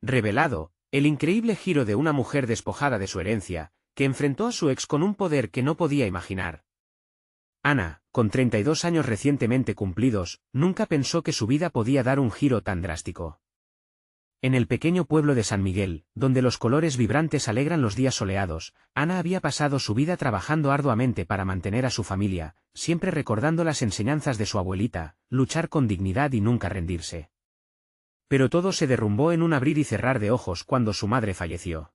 revelado, el increíble giro de una mujer despojada de su herencia, que enfrentó a su ex con un poder que no podía imaginar. Ana, con 32 años recientemente cumplidos, nunca pensó que su vida podía dar un giro tan drástico. En el pequeño pueblo de San Miguel, donde los colores vibrantes alegran los días soleados, Ana había pasado su vida trabajando arduamente para mantener a su familia, siempre recordando las enseñanzas de su abuelita, luchar con dignidad y nunca rendirse. Pero todo se derrumbó en un abrir y cerrar de ojos cuando su madre falleció.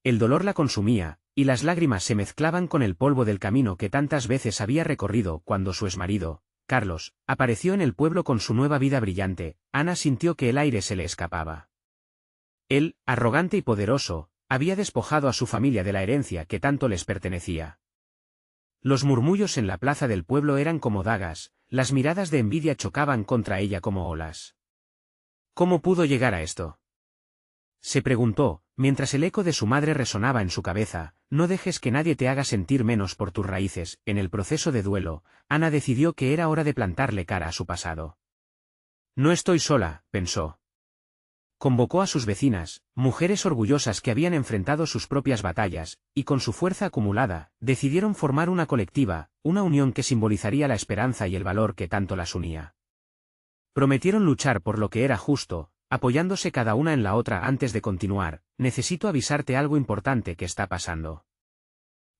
El dolor la consumía, y las lágrimas se mezclaban con el polvo del camino que tantas veces había recorrido cuando su exmarido, Carlos, apareció en el pueblo con su nueva vida brillante. Ana sintió que el aire se le escapaba. Él, arrogante y poderoso, había despojado a su familia de la herencia que tanto les pertenecía. Los murmullos en la plaza del pueblo eran como dagas, las miradas de envidia chocaban contra ella como olas. ¿Cómo pudo llegar a esto?, se preguntó, mientras el eco de su madre resonaba en su cabeza. No dejes que nadie te haga sentir menos por tus raíces. En el proceso de duelo, Ana decidió que era hora de plantarle cara a su pasado. No estoy sola, pensó. Convocó a sus vecinas, mujeres orgullosas que habían enfrentado sus propias batallas, y con su fuerza acumulada, decidieron formar una colectiva, una unión que simbolizaría la esperanza y el valor que tanto las unía. Prometieron luchar por lo que era justo, apoyándose cada una en la otra. Antes de continuar, necesito avisarte algo importante que está pasando.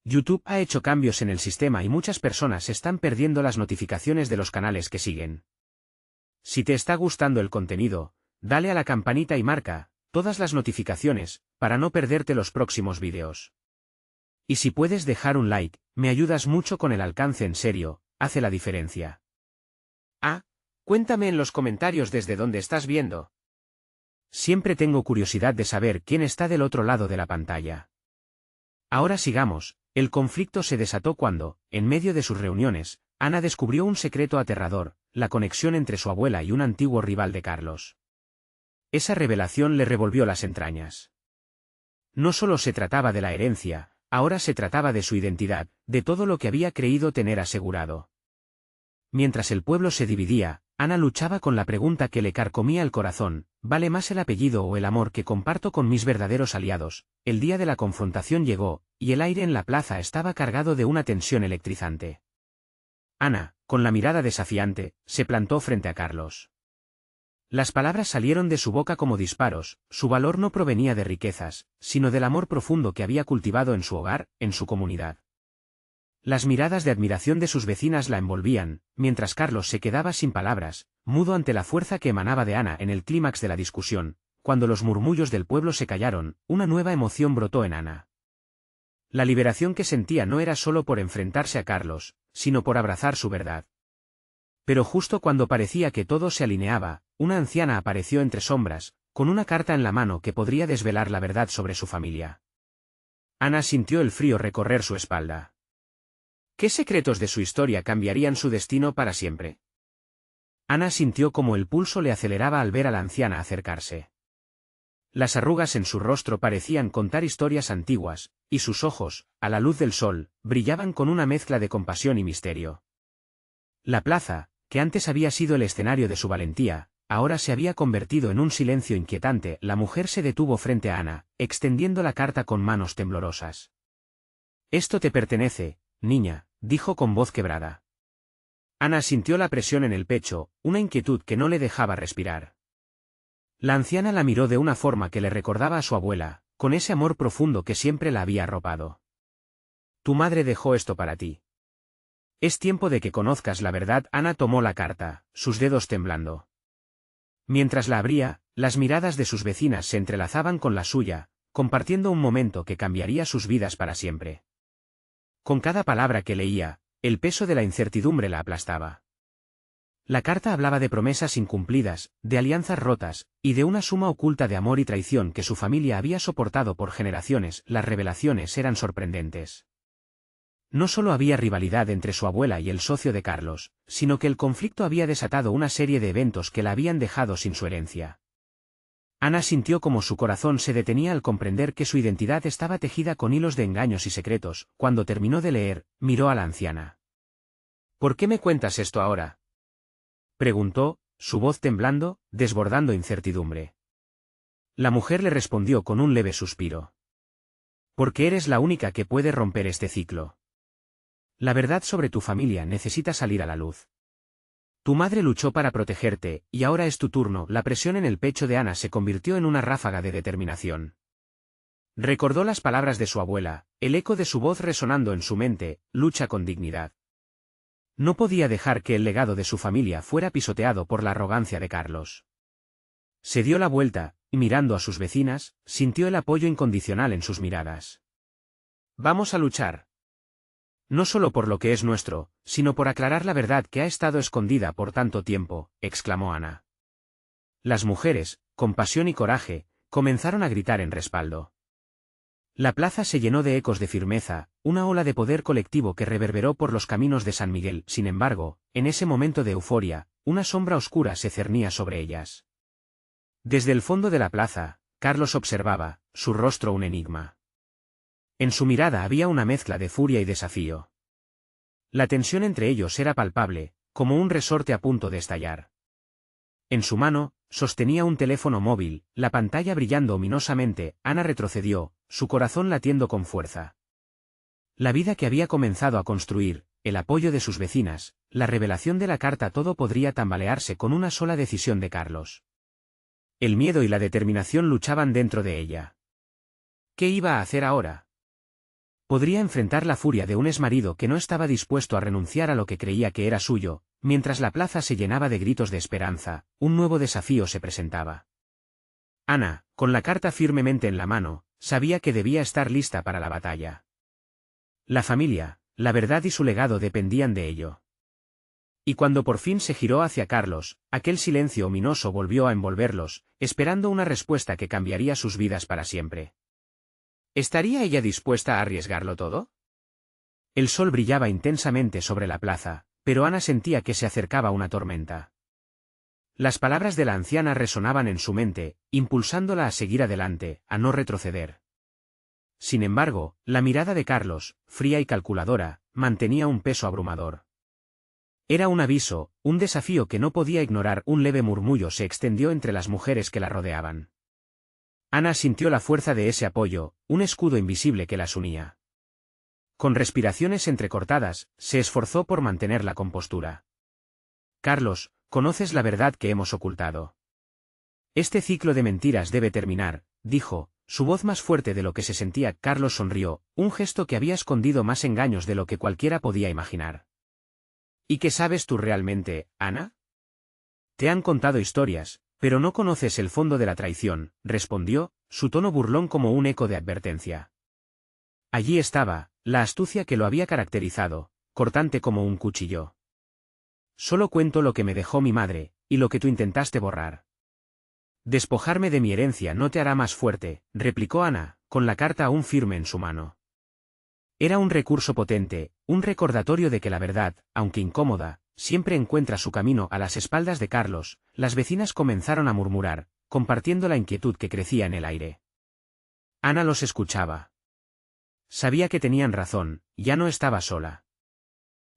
YouTube ha hecho cambios en el sistema y muchas personas están perdiendo las notificaciones de los canales que siguen. Si te está gustando el contenido, dale a la campanita y marca todas las notificaciones, para no perderte los próximos vídeos. Y si puedes dejar un like, me ayudas mucho con el alcance. En serio, hace la diferencia. Cuéntame en los comentarios desde dónde estás viendo. Siempre tengo curiosidad de saber quién está del otro lado de la pantalla. Ahora sigamos. El conflicto se desató cuando, en medio de sus reuniones, Ana descubrió un secreto aterrador, la conexión entre su abuela y un antiguo rival de Carlos. Esa revelación le revolvió las entrañas. No solo se trataba de la herencia, ahora se trataba de su identidad, de todo lo que había creído tener asegurado. Mientras el pueblo se dividía, Ana luchaba con la pregunta que le carcomía el corazón: ¿vale más el apellido o el amor que comparto con mis verdaderos aliados? El día de la confrontación llegó, y el aire en la plaza estaba cargado de una tensión electrizante. Ana, con la mirada desafiante, se plantó frente a Carlos. Las palabras salieron de su boca como disparos. Su valor no provenía de riquezas, sino del amor profundo que había cultivado en su hogar, en su comunidad. Las miradas de admiración de sus vecinas la envolvían, mientras Carlos se quedaba sin palabras, mudo ante la fuerza que emanaba de Ana. En el clímax de la discusión, cuando los murmullos del pueblo se callaron, una nueva emoción brotó en Ana. La liberación que sentía no era solo por enfrentarse a Carlos, sino por abrazar su verdad. Pero justo cuando parecía que todo se alineaba, una anciana apareció entre sombras, con una carta en la mano que podría desvelar la verdad sobre su familia. Ana sintió el frío recorrer su espalda. ¿Qué secretos de su historia cambiarían su destino para siempre? Ana sintió como el pulso le aceleraba al ver a la anciana acercarse. Las arrugas en su rostro parecían contar historias antiguas, y sus ojos, a la luz del sol, brillaban con una mezcla de compasión y misterio. La plaza, que antes había sido el escenario de su valentía, ahora se había convertido en un silencio inquietante. La mujer se detuvo frente a Ana, extendiendo la carta con manos temblorosas. «Esto te pertenece, niña», dijo con voz quebrada. Ana sintió la presión en el pecho, una inquietud que no le dejaba respirar. La anciana la miró de una forma que le recordaba a su abuela, con ese amor profundo que siempre la había arropado. «Tu madre dejó esto para ti. Es tiempo de que conozcas la verdad». Ana tomó la carta, sus dedos temblando. Mientras la abría, las miradas de sus vecinas se entrelazaban con la suya, compartiendo un momento que cambiaría sus vidas para siempre. Con cada palabra que leía, el peso de la incertidumbre la aplastaba. La carta hablaba de promesas incumplidas, de alianzas rotas, y de una suma oculta de amor y traición que su familia había soportado por generaciones. Las revelaciones eran sorprendentes. No solo había rivalidad entre su abuela y el socio de Carlos, sino que el conflicto había desatado una serie de eventos que la habían dejado sin su herencia. Ana sintió como su corazón se detenía al comprender que su identidad estaba tejida con hilos de engaños y secretos. Cuando terminó de leer, miró a la anciana. «¿Por qué me cuentas esto ahora?», preguntó, su voz temblando, desbordando incertidumbre. La mujer le respondió con un leve suspiro. Porque eres la única que puede romper este ciclo. La verdad sobre tu familia necesita salir a la luz. Tu madre luchó para protegerte, y ahora es tu turno. La presión en el pecho de Ana se convirtió en una ráfaga de determinación. Recordó las palabras de su abuela, el eco de su voz resonando en su mente: lucha con dignidad. No podía dejar que el legado de su familia fuera pisoteado por la arrogancia de Carlos. Se dio la vuelta, y mirando a sus vecinas, sintió el apoyo incondicional en sus miradas. Vamos a luchar. No solo por lo que es nuestro, sino por aclarar la verdad que ha estado escondida por tanto tiempo, exclamó Ana. Las mujeres, con pasión y coraje, comenzaron a gritar en respaldo. La plaza se llenó de ecos de firmeza, una ola de poder colectivo que reverberó por los caminos de San Miguel. Sin embargo, en ese momento de euforia, una sombra oscura se cernía sobre ellas. Desde el fondo de la plaza, Carlos observaba, su rostro un enigma. En su mirada había una mezcla de furia y desafío. La tensión entre ellos era palpable, como un resorte a punto de estallar. En su mano, sostenía un teléfono móvil, la pantalla brillando ominosamente. Ana retrocedió, su corazón latiendo con fuerza. La vida que había comenzado a construir, el apoyo de sus vecinas, la revelación de la carta, todo podría tambalearse con una sola decisión de Carlos. El miedo y la determinación luchaban dentro de ella. ¿Qué iba a hacer ahora? Podría enfrentar la furia de un exmarido que no estaba dispuesto a renunciar a lo que creía que era suyo. Mientras la plaza se llenaba de gritos de esperanza, un nuevo desafío se presentaba. Ana, con la carta firmemente en la mano, sabía que debía estar lista para la batalla. La familia, la verdad y su legado dependían de ello. Y cuando por fin se giró hacia Carlos, aquel silencio ominoso volvió a envolverlos, esperando una respuesta que cambiaría sus vidas para siempre. ¿Estaría ella dispuesta a arriesgarlo todo? El sol brillaba intensamente sobre la plaza, pero Ana sentía que se acercaba una tormenta. Las palabras de la anciana resonaban en su mente, impulsándola a seguir adelante, a no retroceder. Sin embargo, la mirada de Carlos, fría y calculadora, mantenía un peso abrumador. Era un aviso, un desafío que no podía ignorar. Un leve murmullo se extendió entre las mujeres que la rodeaban. Ana sintió la fuerza de ese apoyo, un escudo invisible que las unía. Con respiraciones entrecortadas, se esforzó por mantener la compostura. Carlos, conoces la verdad que hemos ocultado. Este ciclo de mentiras debe terminar, dijo, su voz más fuerte de lo que se sentía. Carlos sonrió, un gesto que había escondido más engaños de lo que cualquiera podía imaginar. ¿Y qué sabes tú realmente, Ana? Te han contado historias, pero no conoces el fondo de la traición, respondió, su tono burlón como un eco de advertencia. Allí estaba, la astucia que lo había caracterizado, cortante como un cuchillo. Solo cuento lo que me dejó mi madre, y lo que tú intentaste borrar. Despojarme de mi herencia no te hará más fuerte, replicó Ana, con la carta aún firme en su mano. Era un recurso potente, un recordatorio de que la verdad, aunque incómoda, siempre encuentra su camino. A las espaldas de Carlos, las vecinas comenzaron a murmurar, compartiendo la inquietud que crecía en el aire. Ana los escuchaba. Sabía que tenían razón, ya no estaba sola.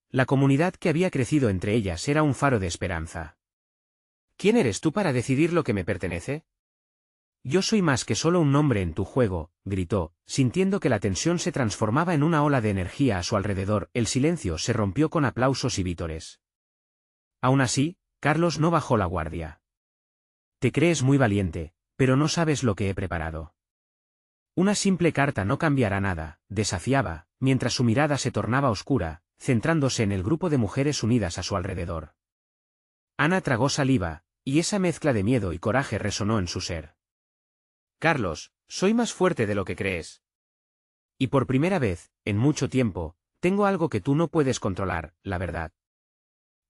La comunidad que había crecido entre ellas era un faro de esperanza. ¿Quién eres tú para decidir lo que me pertenece? Yo soy más que solo un nombre en tu juego, gritó, sintiendo que la tensión se transformaba en una ola de energía a su alrededor. El silencio se rompió con aplausos y vítores. Aún así, Carlos no bajó la guardia. Te crees muy valiente, pero no sabes lo que he preparado. Una simple carta no cambiará nada, desafiaba, mientras su mirada se tornaba oscura, centrándose en el grupo de mujeres unidas a su alrededor. Ana tragó saliva, y esa mezcla de miedo y coraje resonó en su ser. Carlos, soy más fuerte de lo que crees. Y por primera vez, en mucho tiempo, tengo algo que tú no puedes controlar, la verdad.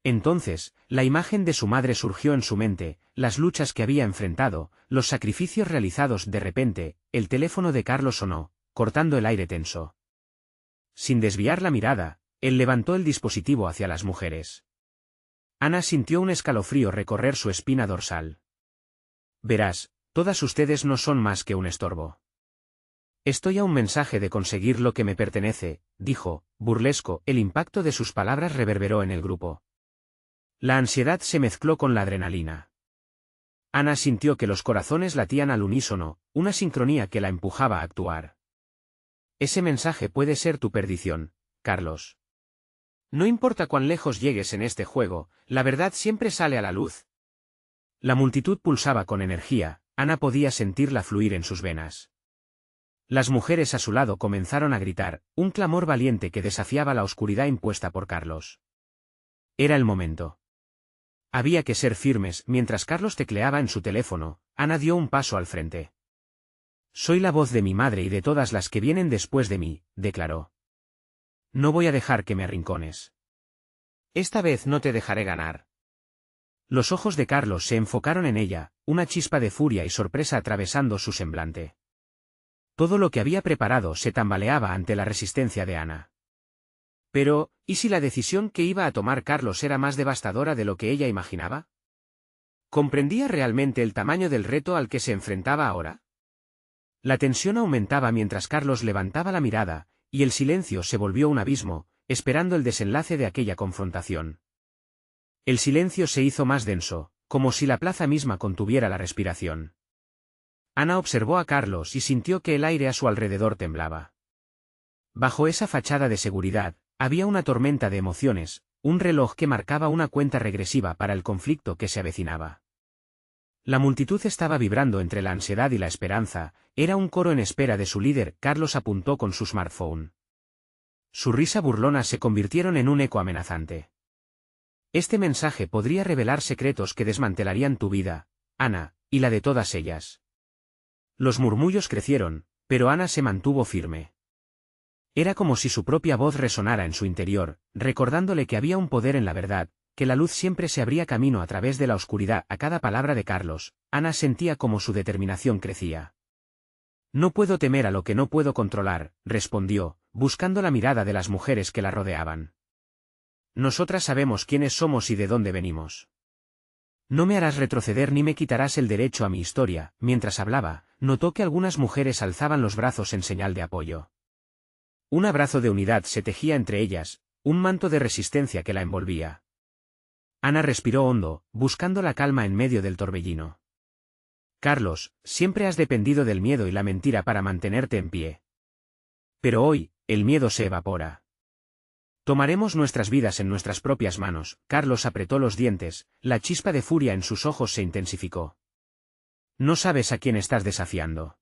Entonces, la imagen de su madre surgió en su mente, las luchas que había enfrentado, los sacrificios realizados. De repente, el teléfono de Carlos sonó, cortando el aire tenso. Sin desviar la mirada, él levantó el dispositivo hacia las mujeres. Ana sintió un escalofrío recorrer su espina dorsal. Verás, todas ustedes no son más que un estorbo. Estoy a un mensaje de conseguir lo que me pertenece, dijo, burlesco. El impacto de sus palabras reverberó en el grupo. La ansiedad se mezcló con la adrenalina. Ana sintió que los corazones latían al unísono, una sincronía que la empujaba a actuar. Ese mensaje puede ser tu perdición, Carlos. No importa cuán lejos llegues en este juego, la verdad siempre sale a la luz. La multitud pulsaba con energía, Ana podía sentirla fluir en sus venas. Las mujeres a su lado comenzaron a gritar, un clamor valiente que desafiaba la oscuridad impuesta por Carlos. Era el momento. Había que ser firmes. Mientras Carlos tecleaba en su teléfono, Ana dio un paso al frente. Soy la voz de mi madre y de todas las que vienen después de mí, declaró. No voy a dejar que me arrincones. Esta vez no te dejaré ganar. Los ojos de Carlos se enfocaron en ella, una chispa de furia y sorpresa atravesando su semblante. Todo lo que había preparado se tambaleaba ante la resistencia de Ana. Pero, ¿y si la decisión que iba a tomar Carlos era más devastadora de lo que ella imaginaba? ¿Comprendía realmente el tamaño del reto al que se enfrentaba ahora? La tensión aumentaba mientras Carlos levantaba la mirada, y el silencio se volvió un abismo, esperando el desenlace de aquella confrontación. El silencio se hizo más denso, como si la plaza misma contuviera la respiración. Ana observó a Carlos y sintió que el aire a su alrededor temblaba. Bajo esa fachada de seguridad, había una tormenta de emociones, un reloj que marcaba una cuenta regresiva para el conflicto que se avecinaba. La multitud estaba vibrando entre la ansiedad y la esperanza, era un coro en espera de su líder. Carlos apuntó con su smartphone. Su risa burlona se convirtieron en un eco amenazante. Este mensaje podría revelar secretos que desmantelarían tu vida, Ana, y la de todas ellas. Los murmullos crecieron, pero Ana se mantuvo firme. Era como si su propia voz resonara en su interior, recordándole que había un poder en la verdad, que la luz siempre se abría camino a través de la oscuridad. A cada palabra de Carlos, Ana sentía como su determinación crecía. No puedo temer a lo que no puedo controlar, respondió, buscando la mirada de las mujeres que la rodeaban. Nosotras sabemos quiénes somos y de dónde venimos. No me harás retroceder ni me quitarás el derecho a mi historia. Mientras hablaba, notó que algunas mujeres alzaban los brazos en señal de apoyo. Un abrazo de unidad se tejía entre ellas, un manto de resistencia que la envolvía. Ana respiró hondo, buscando la calma en medio del torbellino. Carlos, siempre has dependido del miedo y la mentira para mantenerte en pie. Pero hoy, el miedo se evapora. Tomaremos nuestras vidas en nuestras propias manos. Carlos apretó los dientes, la chispa de furia en sus ojos se intensificó. No sabes a quién estás desafiando.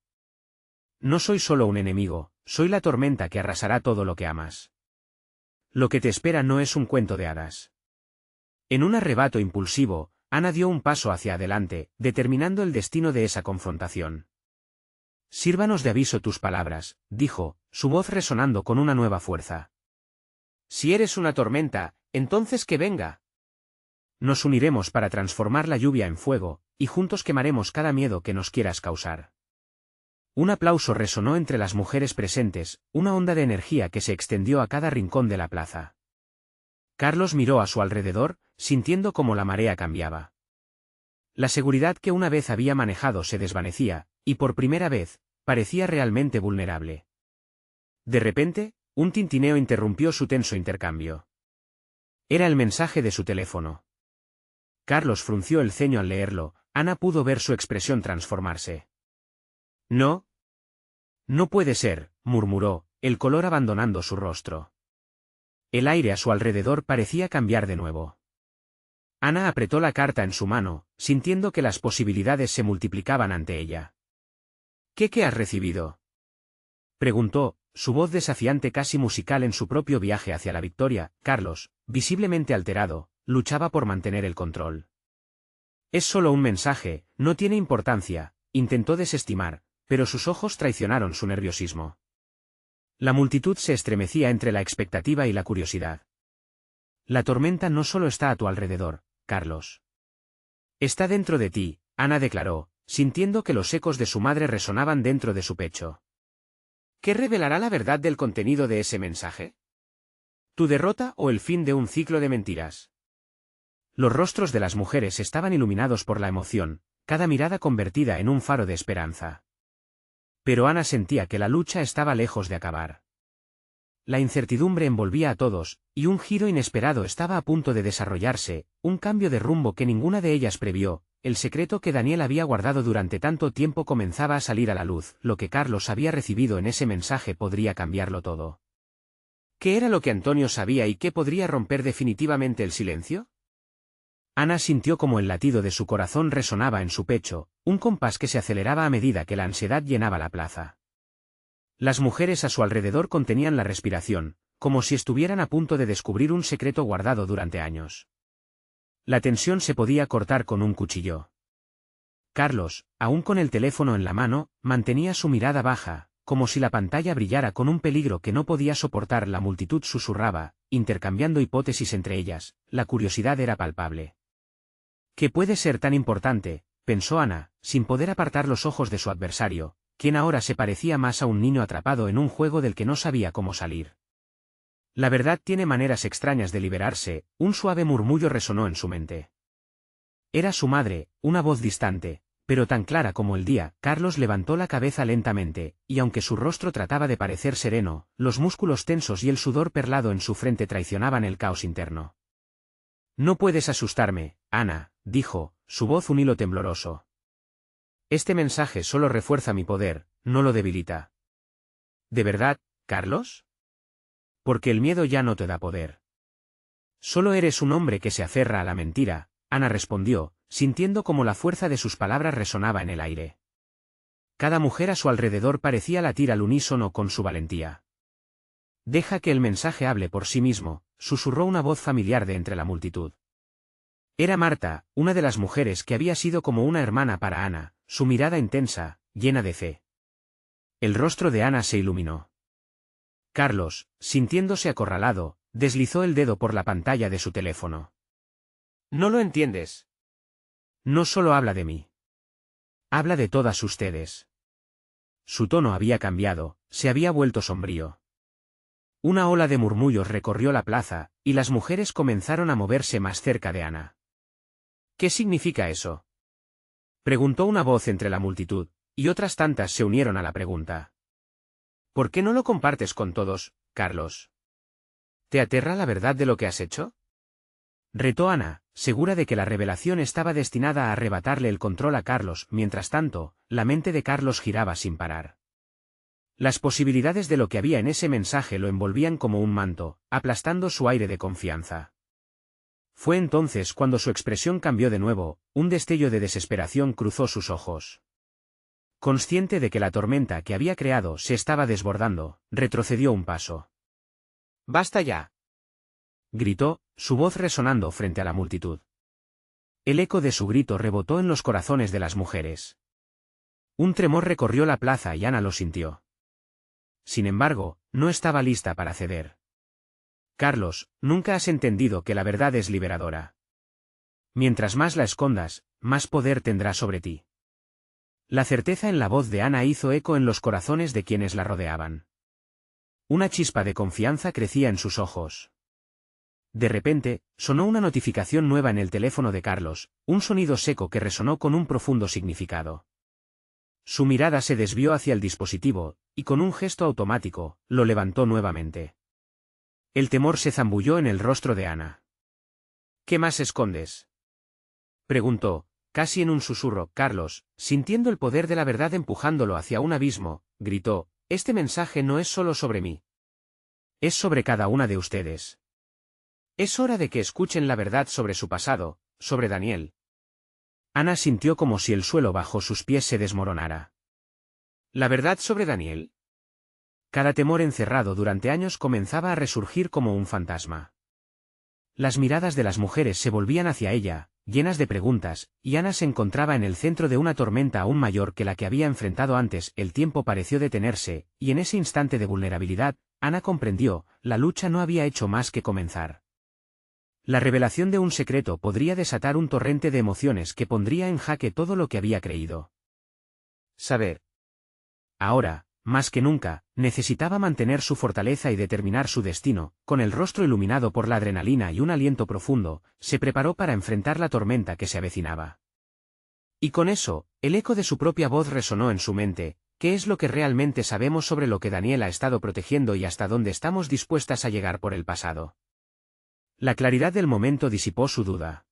No soy solo un enemigo, soy la tormenta que arrasará todo lo que amas. Lo que te espera no es un cuento de hadas. En un arrebato impulsivo, Ana dio un paso hacia adelante, determinando el destino de esa confrontación. Sírvanos de aviso tus palabras, dijo, su voz resonando con una nueva fuerza. Si eres una tormenta, entonces que venga. Nos uniremos para transformar la lluvia en fuego, y juntos quemaremos cada miedo que nos quieras causar. Un aplauso resonó entre las mujeres presentes, una onda de energía que se extendió a cada rincón de la plaza. Carlos miró a su alrededor, sintiendo cómo la marea cambiaba. La seguridad que una vez había manejado se desvanecía, y por primera vez, parecía realmente vulnerable. De repente, un tintineo interrumpió su tenso intercambio. Era el mensaje de su teléfono. Carlos frunció el ceño al leerlo. Ana pudo ver su expresión transformarse. No. No puede ser, murmuró, el color abandonando su rostro. El aire a su alrededor parecía cambiar de nuevo. Ana apretó la carta en su mano, sintiendo que las posibilidades se multiplicaban ante ella. ¿Qué has recibido?, preguntó, su voz desafiante casi musical en su propio viaje hacia la victoria. Carlos, visiblemente alterado, luchaba por mantener el control. Es solo un mensaje, no tiene importancia, intentó desestimar, pero sus ojos traicionaron su nerviosismo. La multitud se estremecía entre la expectativa y la curiosidad. La tormenta no solo está a tu alrededor, Carlos. Está dentro de ti, Ana declaró, sintiendo que los ecos de su madre resonaban dentro de su pecho. ¿Qué revelará la verdad del contenido de ese mensaje? ¿Tu derrota o el fin de un ciclo de mentiras? Los rostros de las mujeres estaban iluminados por la emoción, cada mirada convertida en un faro de esperanza. Pero Ana sentía que la lucha estaba lejos de acabar. La incertidumbre envolvía a todos, y un giro inesperado estaba a punto de desarrollarse, un cambio de rumbo que ninguna de ellas previó. el secreto que Daniel había guardado durante tanto tiempo comenzaba a salir a la luz. Lo que Carlos había recibido en ese mensaje podría cambiarlo todo. ¿Qué era lo que Antonio sabía y qué podría romper definitivamente el silencio? Ana sintió como el latido de su corazón resonaba en su pecho, un compás que se aceleraba a medida que la ansiedad llenaba la plaza. Las mujeres a su alrededor contenían la respiración, como si estuvieran a punto de descubrir un secreto guardado durante años. La tensión se podía cortar con un cuchillo. Carlos, aún con el teléfono en la mano, mantenía su mirada baja, como si la pantalla brillara con un peligro que no podía soportar. La multitud susurraba, intercambiando hipótesis entre ellas, la curiosidad era palpable. ¿Qué puede ser tan importante?, pensó Ana, sin poder apartar los ojos de su adversario, quien ahora se parecía más a un niño atrapado en un juego del que no sabía cómo salir. La verdad tiene maneras extrañas de liberarse, un suave murmullo resonó en su mente. Era su madre, una voz distante, pero tan clara como el día. Carlos levantó la cabeza lentamente, y aunque su rostro trataba de parecer sereno, los músculos tensos y el sudor perlado en su frente traicionaban el caos interno. No puedes asustarme, Ana, dijo, su voz un hilo tembloroso. Este mensaje solo refuerza mi poder, no lo debilita. ¿De verdad, Carlos? Porque el miedo ya no te da poder. Solo eres un hombre que se aferra a la mentira, Ana respondió, sintiendo como la fuerza de sus palabras resonaba en el aire. Cada mujer a su alrededor parecía latir al unísono con su valentía. Deja que el mensaje hable por sí mismo, susurró una voz familiar de entre la multitud. Era Marta, una de las mujeres que había sido como una hermana para Ana, su mirada intensa, llena de fe. El rostro de Ana se iluminó. Carlos, sintiéndose acorralado, deslizó el dedo por la pantalla de su teléfono. ¿No lo entiendes? No solo habla de mí. Habla de todas ustedes. Su tono había cambiado, se había vuelto sombrío. Una ola de murmullos recorrió la plaza, y las mujeres comenzaron a moverse más cerca de Ana. ¿Qué significa eso?, preguntó una voz entre la multitud, y otras tantas se unieron a la pregunta. ¿Por qué no lo compartes con todos, Carlos? ¿Te aterra la verdad de lo que has hecho?, retó Ana, segura de que la revelación estaba destinada a arrebatarle el control a Carlos. Mientras tanto, la mente de Carlos giraba sin parar. Las posibilidades de lo que había en ese mensaje lo envolvían como un manto, aplastando su aire de confianza. Fue entonces cuando su expresión cambió de nuevo, un destello de desesperación cruzó sus ojos. Consciente de que la tormenta que había creado se estaba desbordando, retrocedió un paso. «¡Basta ya!», gritó, su voz resonando frente a la multitud. El eco de su grito rebotó en los corazones de las mujeres. Un tremor recorrió la plaza y Ana lo sintió. Sin embargo, no estaba lista para ceder. Carlos, nunca has entendido que la verdad es liberadora. Mientras más la escondas, más poder tendrá sobre ti. La certeza en la voz de Ana hizo eco en los corazones de quienes la rodeaban. Una chispa de confianza crecía en sus ojos. De repente, sonó una notificación nueva en el teléfono de Carlos, un sonido seco que resonó con un profundo significado. Su mirada se desvió hacia el dispositivo, y con un gesto automático, lo levantó nuevamente. El temor se zambulló en el rostro de Ana. «¿Qué más escondes?», preguntó, casi en un susurro. Carlos, sintiendo el poder de la verdad empujándolo hacia un abismo, gritó, «Este mensaje no es solo sobre mí. Es sobre cada una de ustedes. Es hora de que escuchen la verdad sobre su pasado, sobre Daniel». Ana sintió como si el suelo bajo sus pies se desmoronara. ¿La verdad sobre Daniel? Cada temor encerrado durante años comenzaba a resurgir como un fantasma. Las miradas de las mujeres se volvían hacia ella, llenas de preguntas, y Ana se encontraba en el centro de una tormenta aún mayor que la que había enfrentado antes. El tiempo pareció detenerse, y en ese instante de vulnerabilidad, Ana comprendió, la lucha no había hecho más que comenzar. La revelación de un secreto podría desatar un torrente de emociones que pondría en jaque todo lo que había creído saber. Ahora, más que nunca, necesitaba mantener su fortaleza y determinar su destino. Con el rostro iluminado por la adrenalina y un aliento profundo, se preparó para enfrentar la tormenta que se avecinaba. Y con eso, el eco de su propia voz resonó en su mente. ¿Qué es lo que realmente sabemos sobre lo que Daniel ha estado protegiendo y hasta dónde estamos dispuestas a llegar por el pasado? La claridad del momento disipó su duda.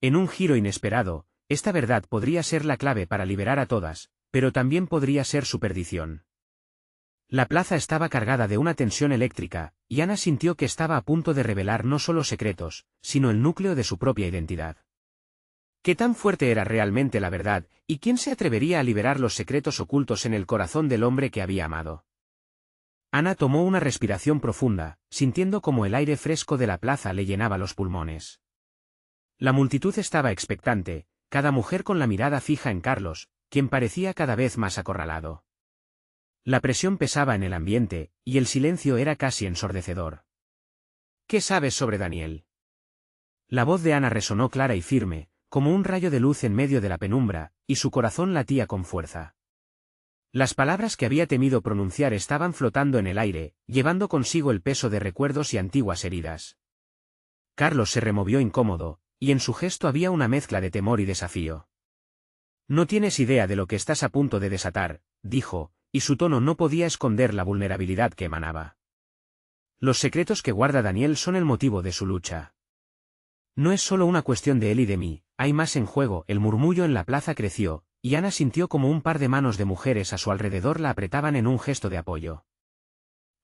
En un giro inesperado, Esta verdad podría ser la clave para liberar a todas, pero también podría ser su perdición. La plaza estaba cargada de una tensión eléctrica, y Ana sintió que estaba a punto de revelar no solo secretos, sino el núcleo de su propia identidad. ¿Qué tan fuerte era realmente la verdad, y quién se atrevería a liberar los secretos ocultos en el corazón del hombre que había amado? Ana tomó una respiración profunda, sintiendo como el aire fresco de la plaza le llenaba los pulmones. La multitud estaba expectante, cada mujer con la mirada fija en Carlos, quien parecía cada vez más acorralado. La presión pesaba en el ambiente, y el silencio era casi ensordecedor. ¿Qué sabes sobre Daniel? La voz de Ana resonó clara y firme, como un rayo de luz en medio de la penumbra, y su corazón latía con fuerza. Las palabras que había temido pronunciar estaban flotando en el aire, llevando consigo el peso de recuerdos y antiguas heridas. Carlos se removió incómodo, y en su gesto había una mezcla de temor y desafío. No tienes idea de lo que estás a punto de desatar, dijo, y su tono no podía esconder la vulnerabilidad que emanaba. Los secretos que guarda Daniel son el motivo de su lucha. No es solo una cuestión de él y de mí, hay más en juego. El murmullo en la plaza creció, y Ana sintió como un par de manos de mujeres a su alrededor la apretaban en un gesto de apoyo.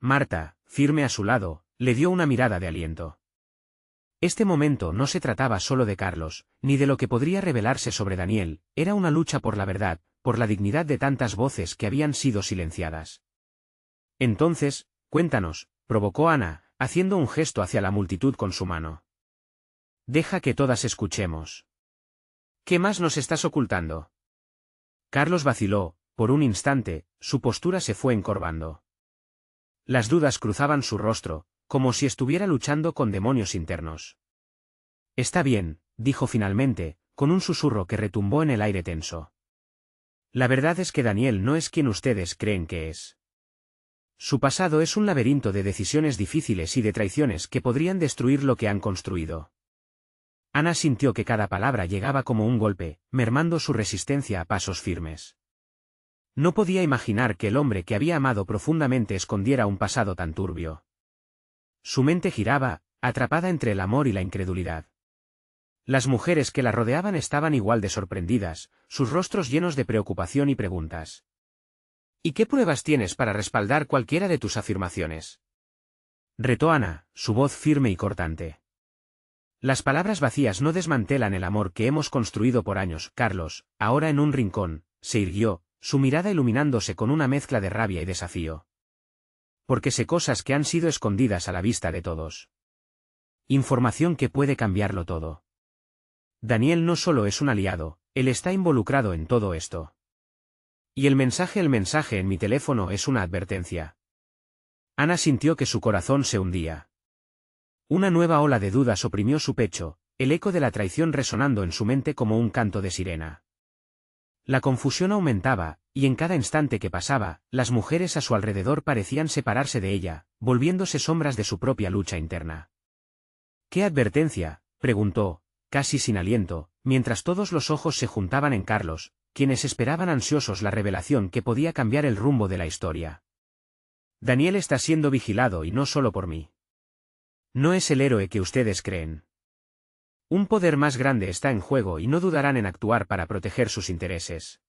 Marta, firme a su lado, le dio una mirada de aliento. Este momento no se trataba solo de Carlos, ni de lo que podría revelarse sobre Daniel, era una lucha por la verdad, por la dignidad de tantas voces que habían sido silenciadas. Entonces, cuéntanos, provocó Ana, haciendo un gesto hacia la multitud con su mano. Deja que todas escuchemos. ¿Qué más nos estás ocultando? Carlos vaciló, por un instante, su postura se fue encorvando. Las dudas cruzaban su rostro, como si estuviera luchando con demonios internos. Está bien, dijo finalmente, con un susurro que retumbó en el aire tenso. La verdad es que Daniel no es quien ustedes creen que es. Su pasado es un laberinto de decisiones difíciles y de traiciones que podrían destruir lo que han construido. Ana sintió que cada palabra llegaba como un golpe, mermando su resistencia a pasos firmes. No podía imaginar que el hombre que había amado profundamente escondiera un pasado tan turbio. Su mente giraba, atrapada entre el amor y la incredulidad. Las mujeres que la rodeaban estaban igual de sorprendidas, sus rostros llenos de preocupación y preguntas. ¿Y qué pruebas tienes para respaldar cualquiera de tus afirmaciones? Retó Ana, su voz firme y cortante. Las palabras vacías no desmantelan el amor que hemos construido por años. Carlos, ahora en un rincón, se irguió, su mirada iluminándose con una mezcla de rabia y desafío. Porque sé cosas que han sido escondidas a la vista de todos. Información que puede cambiarlo todo. Daniel no solo es un aliado, él está involucrado en todo esto. Y el mensaje en mi teléfono es una advertencia. Ana sintió que su corazón se hundía. Una nueva ola de dudas oprimió su pecho, el eco de la traición resonando en su mente como un canto de sirena. La confusión aumentaba, y en cada instante que pasaba, las mujeres a su alrededor parecían separarse de ella, volviéndose sombras de su propia lucha interna. ¿Qué advertencia?, preguntó, casi sin aliento, mientras todos los ojos se juntaban en Carlos, quienes esperaban ansiosos la revelación que podía cambiar el rumbo de la historia. Daniel está siendo vigilado y no solo por mí. No es el héroe que ustedes creen. Un poder más grande está en juego y no dudarán en actuar para proteger sus intereses.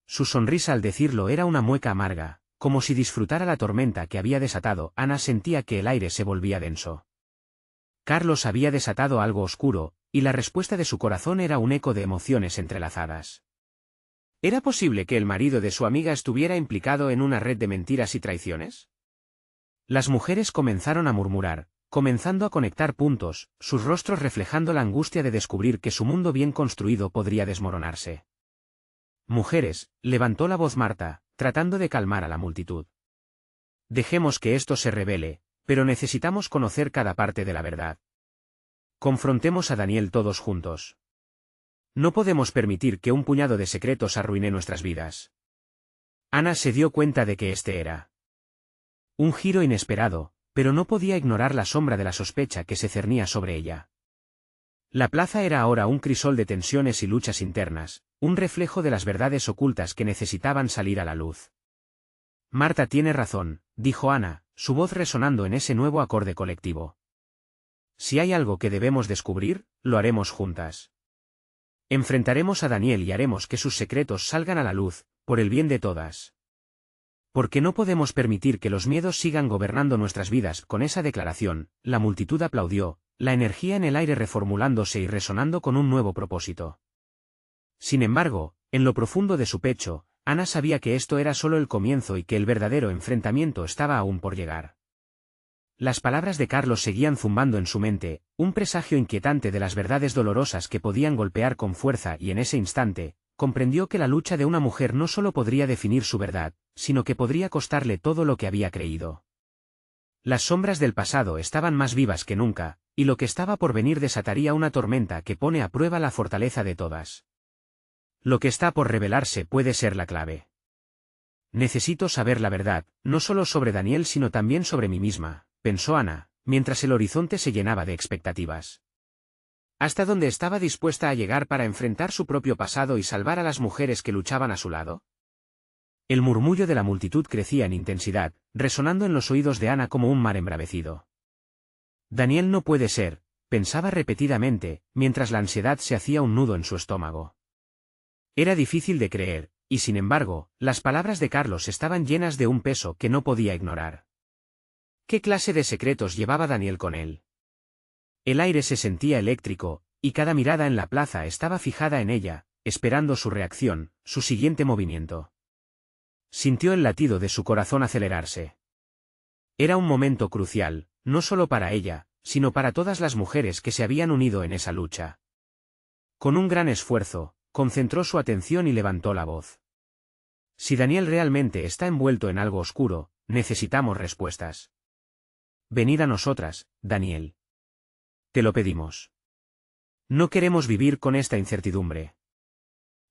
Su sonrisa al decirlo era una mueca amarga, como si disfrutara la tormenta que había desatado. Ana sentía que el aire se volvía denso. Carlos había desatado algo oscuro, y la respuesta de su corazón era un eco de emociones entrelazadas. ¿Era posible que el marido de su amiga estuviera implicado en una red de mentiras y traiciones? Las mujeres comenzaron a murmurar, comenzando a conectar puntos, sus rostros reflejando la angustia de descubrir que su mundo bien construido podría desmoronarse. Mujeres, levantó la voz Marta, tratando de calmar a la multitud. Dejemos que esto se revele, pero necesitamos conocer cada parte de la verdad. Confrontemos a Daniel todos juntos. No podemos permitir que un puñado de secretos arruine nuestras vidas. Ana se dio cuenta de que este era un giro inesperado, pero no podía ignorar la sombra de la sospecha que se cernía sobre ella. La plaza era ahora un crisol de tensiones y luchas internas, un reflejo de las verdades ocultas que necesitaban salir a la luz. Marta tiene razón, dijo Ana, su voz resonando en ese nuevo acorde colectivo. Si hay algo que debemos descubrir, lo haremos juntas. Enfrentaremos a Daniel y haremos que sus secretos salgan a la luz, por el bien de todas. Porque no podemos permitir que los miedos sigan gobernando nuestras vidas. Con esa declaración, la multitud aplaudió, la energía en el aire reformulándose y resonando con un nuevo propósito. Sin embargo, en lo profundo de su pecho, Ana sabía que esto era solo el comienzo y que el verdadero enfrentamiento estaba aún por llegar. Las palabras de Carlos seguían zumbando en su mente, un presagio inquietante de las verdades dolorosas que podían golpear con fuerza, y en ese instante, comprendió que la lucha de una mujer no solo podría definir su verdad, sino que podría costarle todo lo que había creído. Las sombras del pasado estaban más vivas que nunca, y lo que estaba por venir desataría una tormenta que pone a prueba la fortaleza de todas. Lo que está por revelarse puede ser la clave. Necesito saber la verdad, no solo sobre Daniel sino también sobre mí misma, pensó Ana, mientras el horizonte se llenaba de expectativas. ¿Hasta dónde estaba dispuesta a llegar para enfrentar su propio pasado y salvar a las mujeres que luchaban a su lado? El murmullo de la multitud crecía en intensidad, resonando en los oídos de Ana como un mar embravecido. Daniel no puede ser, pensaba repetidamente, mientras la ansiedad se hacía un nudo en su estómago. Era difícil de creer, y sin embargo, las palabras de Carlos estaban llenas de un peso que no podía ignorar. ¿Qué clase de secretos llevaba Daniel con él? El aire se sentía eléctrico, y cada mirada en la plaza estaba fijada en ella, esperando su reacción, su siguiente movimiento. Sintió el latido de su corazón acelerarse. Era un momento crucial, no solo para ella, sino para todas las mujeres que se habían unido en esa lucha. Con un gran esfuerzo, concentró su atención y levantó la voz. Si Daniel realmente está envuelto en algo oscuro, necesitamos respuestas. Venid a nosotras, Daniel. Te lo pedimos. No queremos vivir con esta incertidumbre.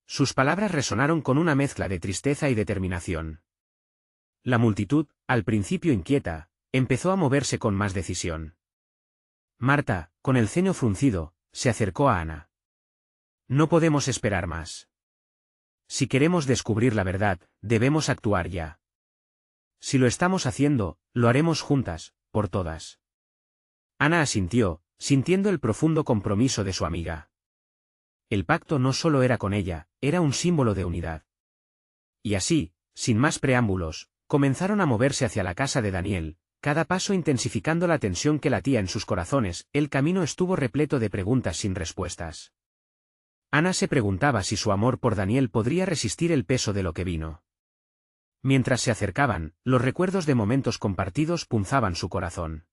Sus palabras resonaron con una mezcla de tristeza y determinación. La multitud, al principio inquieta, empezó a moverse con más decisión. Marta, con el ceño fruncido, se acercó a Ana. No podemos esperar más. Si queremos descubrir la verdad, debemos actuar ya. Si lo estamos haciendo, lo haremos juntas, por todas. Ana asintió, sintiendo el profundo compromiso de su amiga. El pacto no solo era con ella, era un símbolo de unidad. Y así, sin más preámbulos, comenzaron a moverse hacia la casa de Daniel, cada paso intensificando la tensión que latía en sus corazones. El camino estuvo repleto de preguntas sin respuestas. Ana se preguntaba si su amor por Daniel podría resistir el peso de lo que vino. Mientras se acercaban, los recuerdos de momentos compartidos punzaban su corazón.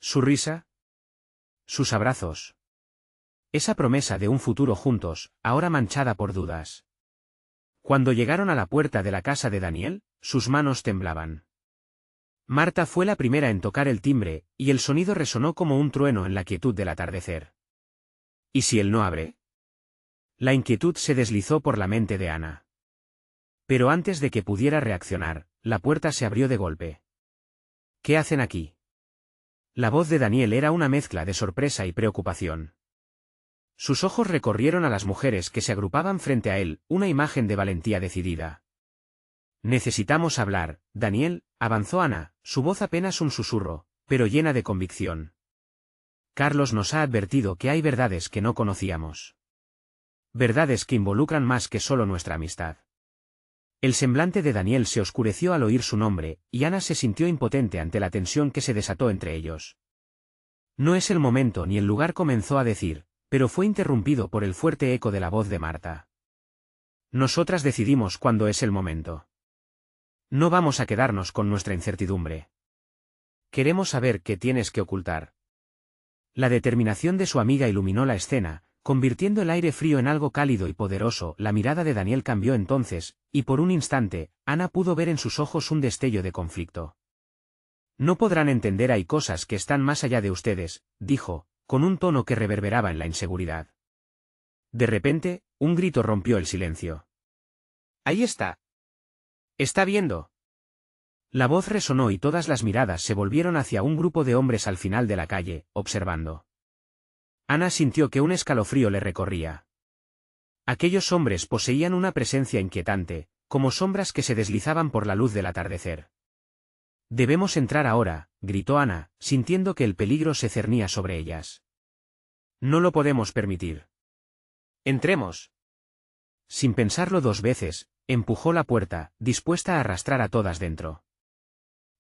Su risa, sus abrazos. Esa promesa de un futuro juntos, ahora manchada por dudas. Cuando llegaron a la puerta de la casa de Daniel, sus manos temblaban. Marta fue la primera en tocar el timbre, y el sonido resonó como un trueno en la quietud del atardecer. ¿Y si él no abre? La inquietud se deslizó por la mente de Ana. Pero antes de que pudiera reaccionar, la puerta se abrió de golpe. ¿Qué hacen aquí? La voz de Daniel era una mezcla de sorpresa y preocupación. Sus ojos recorrieron a las mujeres que se agrupaban frente a él, una imagen de valentía decidida. Necesitamos hablar, Daniel, avanzó Ana, su voz apenas un susurro, pero llena de convicción. Carlos nos ha advertido que hay verdades que no conocíamos. Verdades que involucran más que solo nuestra amistad. El semblante de Daniel se oscureció al oír su nombre, y Ana se sintió impotente ante la tensión que se desató entre ellos. No es el momento ni el lugar, comenzó a decir, pero fue interrumpido por el fuerte eco de la voz de Marta. Nosotras decidimos cuándo es el momento. No vamos a quedarnos con nuestra incertidumbre. Queremos saber qué tienes que ocultar. La determinación de su amiga iluminó la escena, convirtiendo el aire frío en algo cálido y poderoso. La mirada de Daniel cambió entonces, y por un instante, Ana pudo ver en sus ojos un destello de conflicto. No podrán entender, hay cosas que están más allá de ustedes, dijo, con un tono que reverberaba en la inseguridad. De repente, un grito rompió el silencio. ¡Ahí está! ¿Está viendo? La voz resonó y todas las miradas se volvieron hacia un grupo de hombres al final de la calle, observando. Ana sintió que un escalofrío le recorría. Aquellos hombres poseían una presencia inquietante, como sombras que se deslizaban por la luz del atardecer. Debemos entrar ahora, gritó Ana, sintiendo que el peligro se cernía sobre ellas. No lo podemos permitir. Entremos. Sin pensarlo 2 veces, empujó la puerta, dispuesta a arrastrar a todas dentro.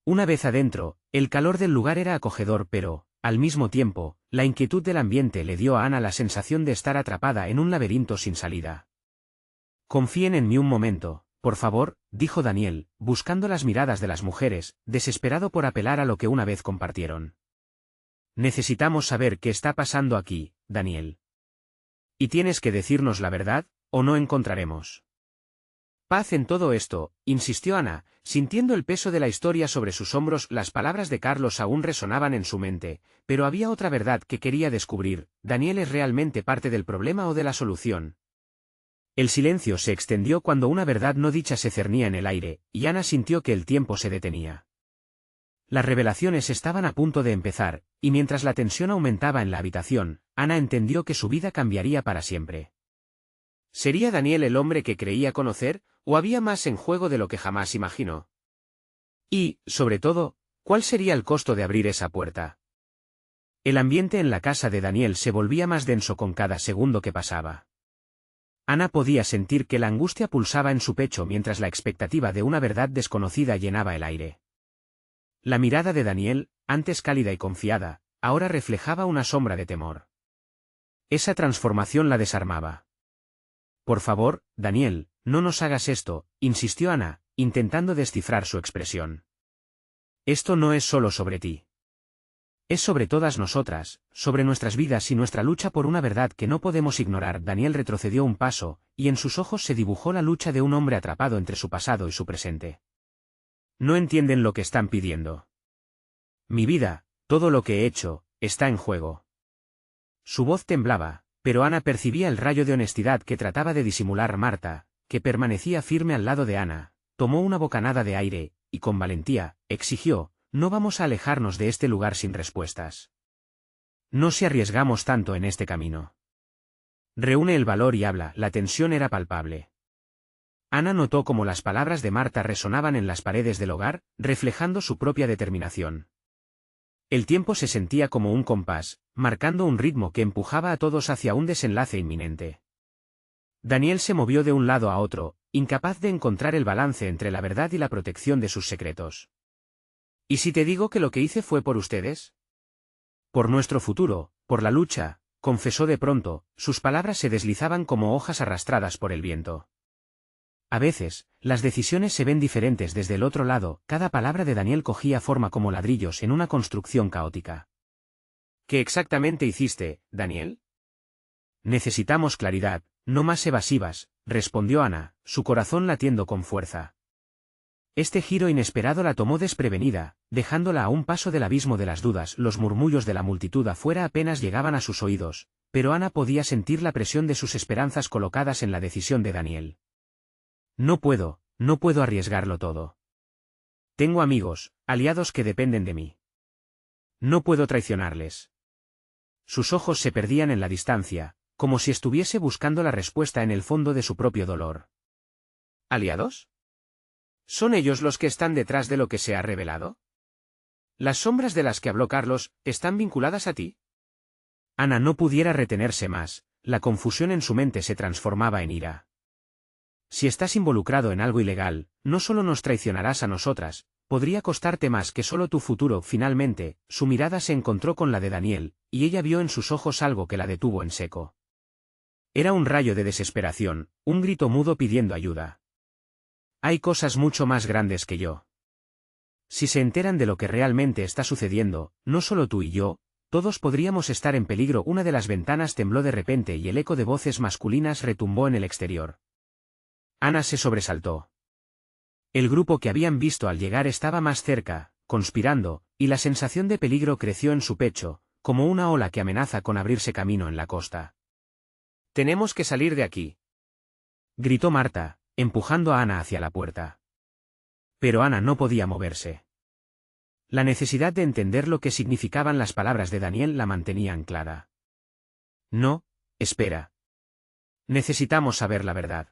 Una vez adentro, el calor del lugar era acogedor pero, al mismo tiempo, la inquietud del ambiente le dio a Ana la sensación de estar atrapada en un laberinto sin salida. Confíen en mí un momento, por favor, dijo Daniel, buscando las miradas de las mujeres, desesperado por apelar a lo que una vez compartieron. Necesitamos saber qué está pasando aquí, Daniel. Y tienes que decirnos la verdad, o no encontraremos paz en todo esto, insistió Ana, sintiendo el peso de la historia sobre sus hombros. Las palabras de Carlos aún resonaban en su mente, pero había otra verdad que quería descubrir: ¿Daniel es realmente parte del problema o de la solución? El silencio se extendió cuando una verdad no dicha se cernía en el aire, y Ana sintió que el tiempo se detenía. Las revelaciones estaban a punto de empezar, y mientras la tensión aumentaba en la habitación, Ana entendió que su vida cambiaría para siempre. ¿Sería Daniel el hombre que creía conocer, o había más en juego de lo que jamás imaginó? Y, sobre todo, ¿cuál sería el costo de abrir esa puerta? El ambiente en la casa de Daniel se volvía más denso con cada segundo que pasaba. Ana podía sentir que la angustia pulsaba en su pecho mientras la expectativa de una verdad desconocida llenaba el aire. La mirada de Daniel, antes cálida y confiada, ahora reflejaba una sombra de temor. Esa transformación la desarmaba. Por favor, Daniel, no nos hagas esto, insistió Ana, intentando descifrar su expresión. Esto no es solo sobre ti. Es sobre todas nosotras, sobre nuestras vidas y nuestra lucha por una verdad que no podemos ignorar. Daniel retrocedió un paso, y en sus ojos se dibujó la lucha de un hombre atrapado entre su pasado y su presente. No entienden lo que están pidiendo. Mi vida, todo lo que he hecho, está en juego. Su voz temblaba, pero Ana percibía el rayo de honestidad que trataba de disimular Marta, que permanecía firme al lado de Ana. Tomó una bocanada de aire, y con valentía, exigió: no vamos a alejarnos de este lugar sin respuestas. No si arriesgamos tanto en este camino. Reúne el valor y habla. La tensión era palpable. Ana notó cómo las palabras de Marta resonaban en las paredes del hogar, reflejando su propia determinación. El tiempo se sentía como un compás, marcando un ritmo que empujaba a todos hacia un desenlace inminente. Daniel se movió de un lado a otro, incapaz de encontrar el balance entre la verdad y la protección de sus secretos. ¿Y si te digo que lo que hice fue por ustedes? Por nuestro futuro, por la lucha, confesó de pronto. Sus palabras se deslizaban como hojas arrastradas por el viento. A veces, las decisiones se ven diferentes desde el otro lado. Cada palabra de Daniel cogía forma como ladrillos en una construcción caótica. ¿Qué exactamente hiciste, Daniel? Necesitamos claridad, no más evasivas, respondió Ana, su corazón latiendo con fuerza. Este giro inesperado la tomó desprevenida, dejándola a un paso del abismo de las dudas. Los murmullos de la multitud afuera apenas llegaban a sus oídos, pero Ana podía sentir la presión de sus esperanzas colocadas en la decisión de Daniel. No puedo arriesgarlo todo. Tengo amigos, aliados que dependen de mí. No puedo traicionarles. Sus ojos se perdían en la distancia, como si estuviese buscando la respuesta en el fondo de su propio dolor. ¿Aliados? ¿Son ellos los que están detrás de lo que se ha revelado? ¿Las sombras de las que habló Carlos están vinculadas a ti? Ana no pudiera retenerse más, la confusión en su mente se transformaba en ira. Si estás involucrado en algo ilegal, no solo nos traicionarás a nosotras, podría costarte más que solo tu futuro. Finalmente, su mirada se encontró con la de Daniel, y ella vio en sus ojos algo que la detuvo en seco. Era un rayo de desesperación, un grito mudo pidiendo ayuda. Hay cosas mucho más grandes que yo. Si se enteran de lo que realmente está sucediendo, no solo tú y yo, todos podríamos estar en peligro. Una de las ventanas tembló de repente y el eco de voces masculinas retumbó en el exterior. Ana se sobresaltó. El grupo que habían visto al llegar estaba más cerca, conspirando, y la sensación de peligro creció en su pecho, como una ola que amenaza con abrirse camino en la costa. «Tenemos que salir de aquí», gritó Marta, empujando a Ana hacia la puerta. Pero Ana no podía moverse. La necesidad de entender lo que significaban las palabras de Daniel la mantenía anclada. «No, espera. Necesitamos saber la verdad».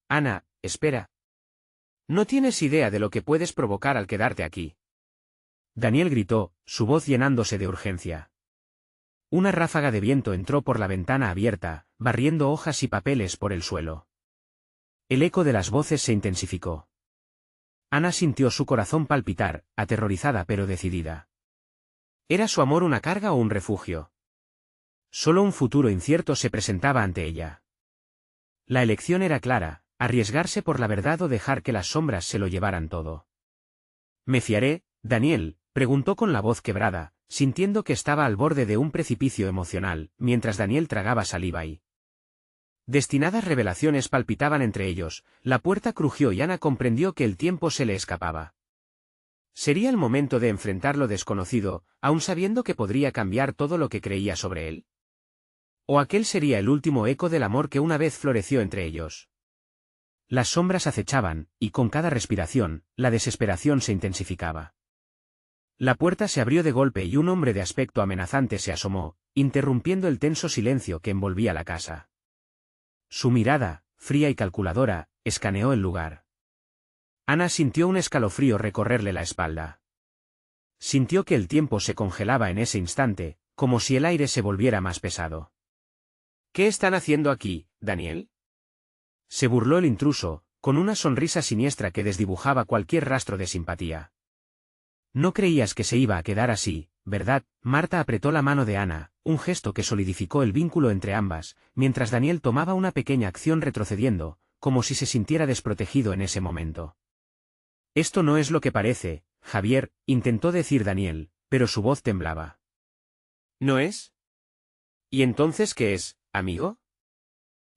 «Ana, espera. No tienes idea de lo que puedes provocar al quedarte aquí». Daniel gritó, su voz llenándose de urgencia. Una ráfaga de viento entró por la ventana abierta, barriendo hojas y papeles por el suelo. El eco de las voces se intensificó. Ana sintió su corazón palpitar, aterrorizada pero decidida. ¿Era su amor una carga o un refugio? Solo un futuro incierto se presentaba ante ella. La elección era clara, arriesgarse por la verdad o dejar que las sombras se lo llevaran todo. ¿Me fiaré, Daniel?, preguntó con la voz quebrada, sintiendo que estaba al borde de un precipicio emocional, mientras Daniel tragaba saliva y... Destinadas revelaciones palpitaban entre ellos, la puerta crujió y Ana comprendió que el tiempo se le escapaba. ¿Sería el momento de enfrentar lo desconocido, aun sabiendo que podría cambiar todo lo que creía sobre él? ¿O aquel sería el último eco del amor que una vez floreció entre ellos? Las sombras acechaban, y con cada respiración, la desesperación se intensificaba. La puerta se abrió de golpe y un hombre de aspecto amenazante se asomó, interrumpiendo el tenso silencio que envolvía la casa. Su mirada, fría y calculadora, escaneó el lugar. Ana sintió un escalofrío recorrerle la espalda. Sintió que el tiempo se congelaba en ese instante, como si el aire se volviera más pesado. ¿Qué están haciendo aquí, Daniel?, se burló el intruso, con una sonrisa siniestra que desdibujaba cualquier rastro de simpatía. No creías que se iba a quedar así, ¿verdad? Marta apretó la mano de Ana, un gesto que solidificó el vínculo entre ambas, mientras Daniel tomaba una pequeña acción retrocediendo, como si se sintiera desprotegido en ese momento. Esto no es lo que parece, Javier, intentó decir Daniel, pero su voz temblaba. ¿No es? ¿Y entonces qué es, amigo?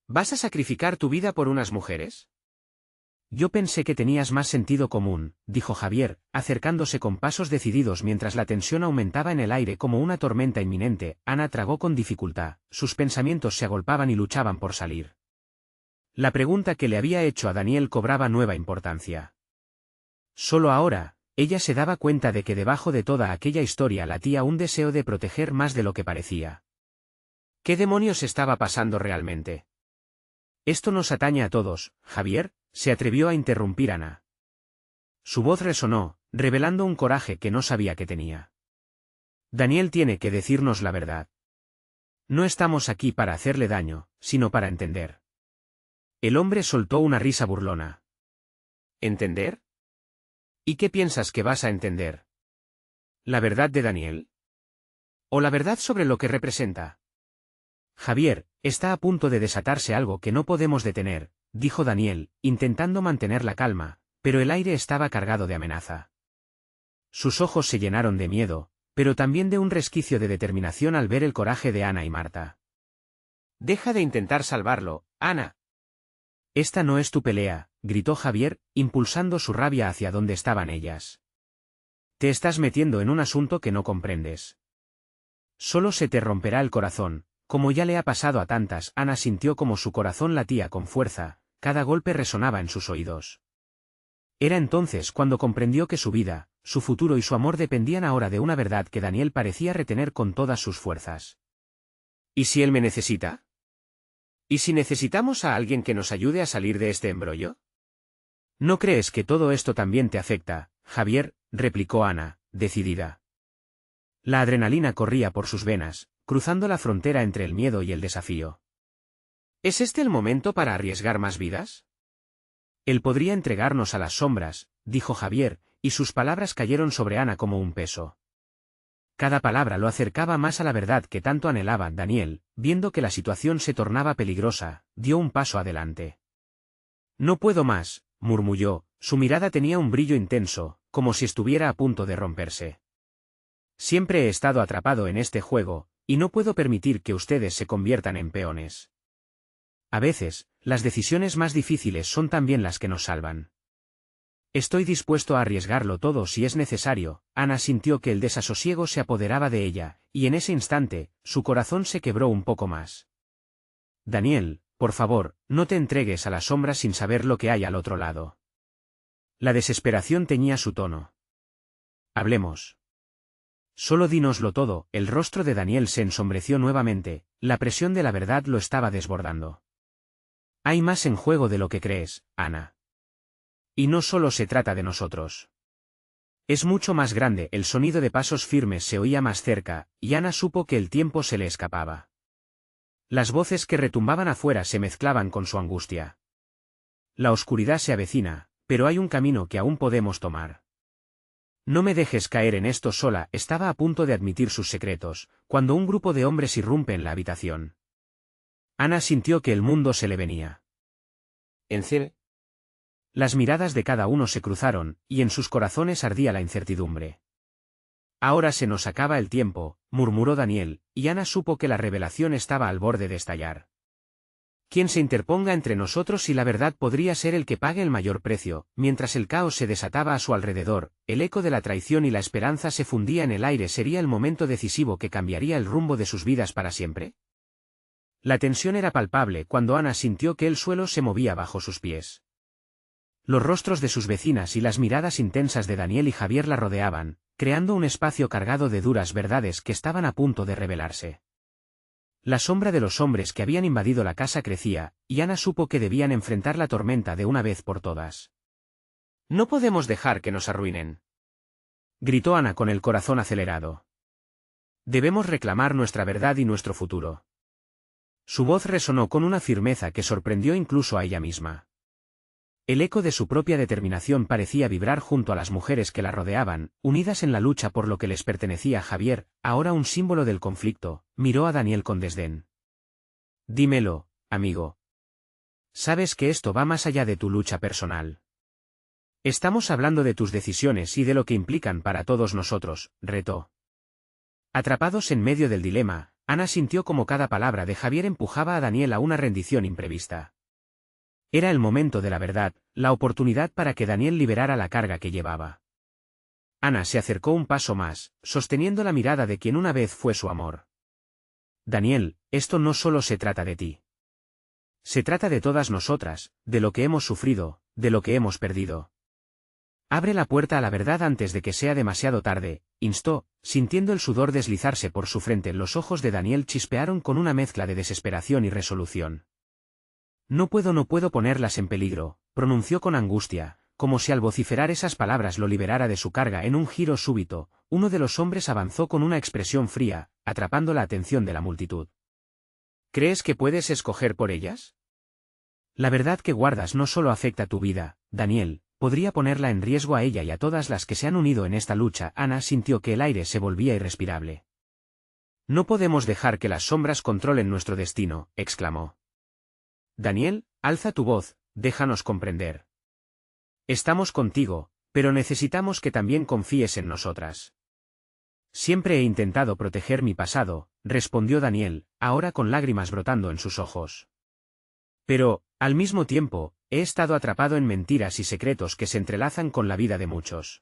¿Vas a sacrificar tu vida por unas mujeres? Yo pensé que tenías más sentido común, dijo Javier, acercándose con pasos decididos mientras la tensión aumentaba en el aire como una tormenta inminente. Ana tragó con dificultad, sus pensamientos se agolpaban y luchaban por salir. La pregunta que le había hecho a Daniel cobraba nueva importancia. Solo ahora, ella se daba cuenta de que debajo de toda aquella historia latía un deseo de proteger más de lo que parecía. ¿Qué demonios estaba pasando realmente? Esto nos atañe a todos, Javier, se atrevió a interrumpir Ana. Su voz resonó, revelando un coraje que no sabía que tenía. Daniel tiene que decirnos la verdad. No estamos aquí para hacerle daño, sino para entender. El hombre soltó una risa burlona. ¿Entender? ¿Y qué piensas que vas a entender? ¿La verdad de Daniel? ¿O la verdad sobre lo que representa? Javier, está a punto de desatarse algo que no podemos detener, dijo Daniel, intentando mantener la calma, pero el aire estaba cargado de amenaza. Sus ojos se llenaron de miedo, pero también de un resquicio de determinación al ver el coraje de Ana y Marta. Deja de intentar salvarlo, Ana. Esta no es tu pelea, gritó Javier, impulsando su rabia hacia donde estaban ellas. Te estás metiendo en un asunto que no comprendes. Solo se te romperá el corazón. Como ya le ha pasado a tantas, Ana sintió como su corazón latía con fuerza, cada golpe resonaba en sus oídos. Era entonces cuando comprendió que su vida, su futuro y su amor dependían ahora de una verdad que Daniel parecía retener con todas sus fuerzas. ¿Y si él me necesita? ¿Y si necesitamos a alguien que nos ayude a salir de este embrollo? ¿No crees que todo esto también te afecta, Javier?, replicó Ana, decidida. La adrenalina corría por sus venas, cruzando la frontera entre el miedo y el desafío. ¿Es este el momento para arriesgar más vidas? Él podría entregarnos a las sombras, dijo Javier, y sus palabras cayeron sobre Ana como un peso. Cada palabra lo acercaba más a la verdad que tanto anhelaba. Daniel, viendo que la situación se tornaba peligrosa, dio un paso adelante. No puedo más, murmulló, su mirada tenía un brillo intenso, como si estuviera a punto de romperse. Siempre he estado atrapado en este juego, y no puedo permitir que ustedes se conviertan en peones. A veces, las decisiones más difíciles son también las que nos salvan. Estoy dispuesto a arriesgarlo todo si es necesario. Ana sintió que el desasosiego se apoderaba de ella, y en ese instante, su corazón se quebró un poco más. Daniel, por favor, no te entregues a la sombra sin saber lo que hay al otro lado. La desesperación teñía su tono. Hablemos. Solo dínoslo todo. El rostro de Daniel se ensombreció nuevamente, la presión de la verdad lo estaba desbordando. Hay más en juego de lo que crees, Ana. Y no solo se trata de nosotros. Es mucho más grande. El sonido de pasos firmes se oía más cerca, y Ana supo que el tiempo se le escapaba. Las voces que retumbaban afuera se mezclaban con su angustia. La oscuridad se avecina, pero hay un camino que aún podemos tomar. No me dejes caer en esto sola. Estaba a punto de admitir sus secretos, cuando un grupo de hombres irrumpe en la habitación. Ana sintió que el mundo se le venía encima. Las miradas de cada uno se cruzaron, y en sus corazones ardía la incertidumbre. Ahora se nos acaba el tiempo, murmuró Daniel, y Ana supo que la revelación estaba al borde de estallar. Quien se interponga entre nosotros y la verdad podría ser el que pague el mayor precio. Mientras el caos se desataba a su alrededor, el eco de la traición y la esperanza se fundía en el aire. ¿Sería el momento decisivo que cambiaría el rumbo de sus vidas para siempre? La tensión era palpable cuando Ana sintió que el suelo se movía bajo sus pies. Los rostros de sus vecinas y las miradas intensas de Daniel y Javier la rodeaban, creando un espacio cargado de duras verdades que estaban a punto de revelarse. La sombra de los hombres que habían invadido la casa crecía, y Ana supo que debían enfrentar la tormenta de una vez por todas. «No podemos dejar que nos arruinen», gritó Ana con el corazón acelerado. «Debemos reclamar nuestra verdad y nuestro futuro». Su voz resonó con una firmeza que sorprendió incluso a ella misma. El eco de su propia determinación parecía vibrar junto a las mujeres que la rodeaban, unidas en la lucha por lo que les pertenecía. Javier, ahora un símbolo del conflicto, miró a Daniel con desdén. «Dímelo, amigo. Sabes que esto va más allá de tu lucha personal. Estamos hablando de tus decisiones y de lo que implican para todos nosotros», retó. Atrapados en medio del dilema, Ana sintió como cada palabra de Javier empujaba a Daniel a una rendición imprevista. Era el momento de la verdad, la oportunidad para que Daniel liberara la carga que llevaba. Ana se acercó un paso más, sosteniendo la mirada de quien una vez fue su amor. «Daniel, esto no solo se trata de ti. Se trata de todas nosotras, de lo que hemos sufrido, de lo que hemos perdido. Abre la puerta a la verdad antes de que sea demasiado tarde», instó, sintiendo el sudor deslizarse por su frente. Los ojos de Daniel chispearon con una mezcla de desesperación y resolución. No puedo ponerlas en peligro», pronunció con angustia, como si al vociferar esas palabras lo liberara de su carga. En un giro súbito, uno de los hombres avanzó con una expresión fría, atrapando la atención de la multitud. «¿Crees que puedes escoger por ellas? La verdad que guardas no solo afecta tu vida, Daniel, podría ponerla en riesgo a ella y a todas las que se han unido en esta lucha». Ana sintió que el aire se volvía irrespirable. «No podemos dejar que las sombras controlen nuestro destino», exclamó. «Daniel, alza tu voz, déjanos comprender. Estamos contigo, pero necesitamos que también confíes en nosotras». «Siempre he intentado proteger mi pasado», respondió Daniel, ahora con lágrimas brotando en sus ojos. «Pero, al mismo tiempo, he estado atrapado en mentiras y secretos que se entrelazan con la vida de muchos».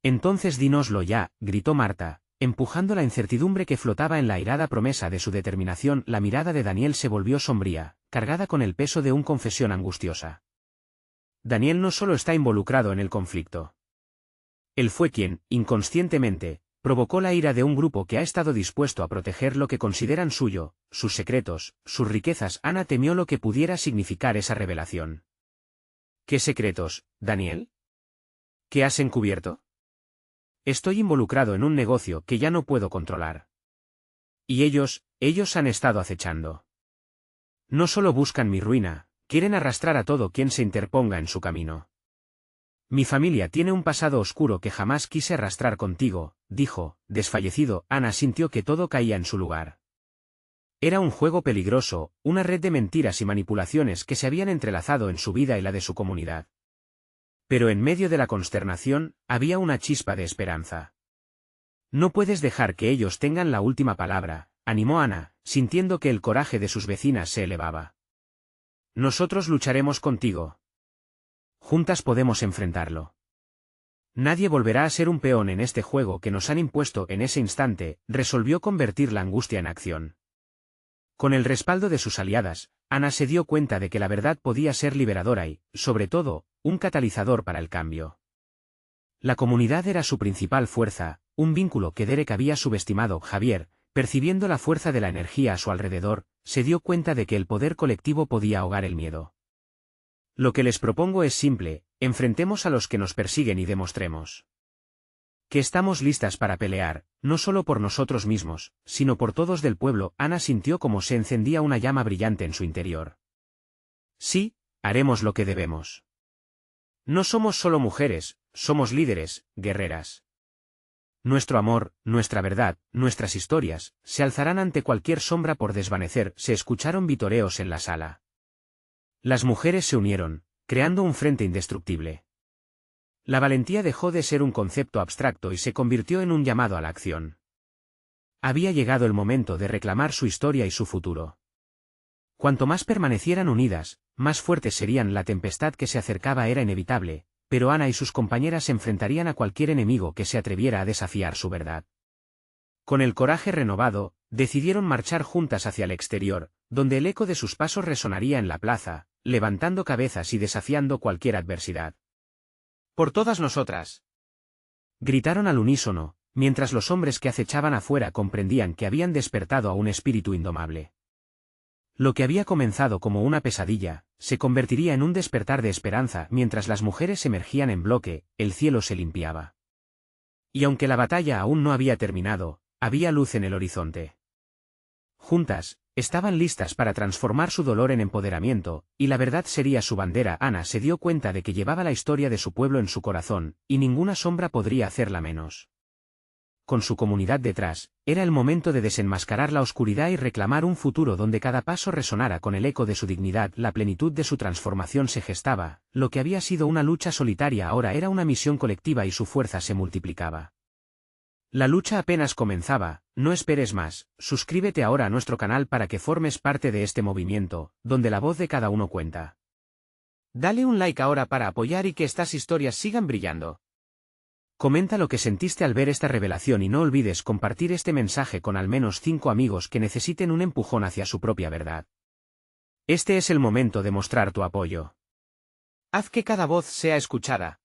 «Entonces dínoslo ya», gritó Marta, empujando la incertidumbre que flotaba en la airada promesa de su determinación. La mirada de Daniel se volvió sombría, cargada con el peso de una confesión angustiosa. Daniel no solo está involucrado en el conflicto. Él fue quien, inconscientemente, provocó la ira de un grupo que ha estado dispuesto a proteger lo que consideran suyo, sus secretos, sus riquezas. Ana temió lo que pudiera significar esa revelación. «¿Qué secretos, Daniel? ¿Qué has encubierto?» «Estoy involucrado en un negocio que ya no puedo controlar. Y ellos han estado acechando. No solo buscan mi ruina, quieren arrastrar a todo quien se interponga en su camino. Mi familia tiene un pasado oscuro que jamás quise arrastrar contigo», dijo, desfallecido. Ana sintió que todo caía en su lugar. Era un juego peligroso, una red de mentiras y manipulaciones que se habían entrelazado en su vida y la de su comunidad. Pero en medio de la consternación, había una chispa de esperanza. «No puedes dejar que ellos tengan la última palabra», animó Ana, sintiendo que el coraje de sus vecinas se elevaba. «Nosotros lucharemos contigo. Juntas podemos enfrentarlo. Nadie volverá a ser un peón en este juego que nos han impuesto». En ese instante, resolvió convertir la angustia en acción. Con el respaldo de sus aliadas, Ana se dio cuenta de que la verdad podía ser liberadora y, sobre todo, un catalizador para el cambio. La comunidad era su principal fuerza, un vínculo que Derek había subestimado. Javier, percibiendo la fuerza de la energía a su alrededor, se dio cuenta de que el poder colectivo podía ahogar el miedo. «Lo que les propongo es simple: enfrentemos a los que nos persiguen y demostremos Que estamos listas para pelear, no solo por nosotros mismos, sino por todos del pueblo. Ana sintió como se encendía una llama brillante en su interior. Sí, haremos lo que debemos. No somos solo mujeres, somos líderes, guerreras. Nuestro amor, nuestra verdad, nuestras historias, se alzarán ante cualquier sombra por desvanecer. Se escucharon vitoreos en la sala. Las mujeres se unieron, creando un frente indestructible. La valentía dejó de ser un concepto abstracto y se convirtió en un llamado a la acción. Había llegado el momento de reclamar su historia y su futuro. Cuanto más permanecieran unidas, más fuertes serían. La tempestad que se acercaba era inevitable, pero Ana y sus compañeras se enfrentarían a cualquier enemigo que se atreviera a desafiar su verdad. Con el coraje renovado, decidieron marchar juntas hacia el exterior, donde el eco de sus pasos resonaría en la plaza, levantando cabezas y desafiando cualquier adversidad. «¡Por todas nosotras!», gritaron al unísono, mientras los hombres que acechaban afuera comprendían que habían despertado a un espíritu indomable. Lo que había comenzado como una pesadilla, se convertiría en un despertar de esperanza. Mientras las mujeres emergían en bloque, el cielo se limpiaba. Y aunque la batalla aún no había terminado, había luz en el horizonte. Juntas, estaban listas para transformar su dolor en empoderamiento, y la verdad sería su bandera. Ana se dio cuenta de que llevaba la historia de su pueblo en su corazón, y ninguna sombra podría hacerla menos. Con su comunidad detrás, era el momento de desenmascarar la oscuridad y reclamar un futuro donde cada paso resonara con el eco de su dignidad. La plenitud de su transformación se gestaba, lo que había sido una lucha solitaria ahora era una misión colectiva y su fuerza se multiplicaba. La lucha apenas comenzaba. No esperes más, suscríbete ahora a nuestro canal para que formes parte de este movimiento, donde la voz de cada uno cuenta. Dale un like ahora para apoyar y que estas historias sigan brillando. Comenta lo que sentiste al ver esta revelación y no olvides compartir este mensaje con al menos 5 amigos que necesiten un empujón hacia su propia verdad. Este es el momento de mostrar tu apoyo. Haz que cada voz sea escuchada.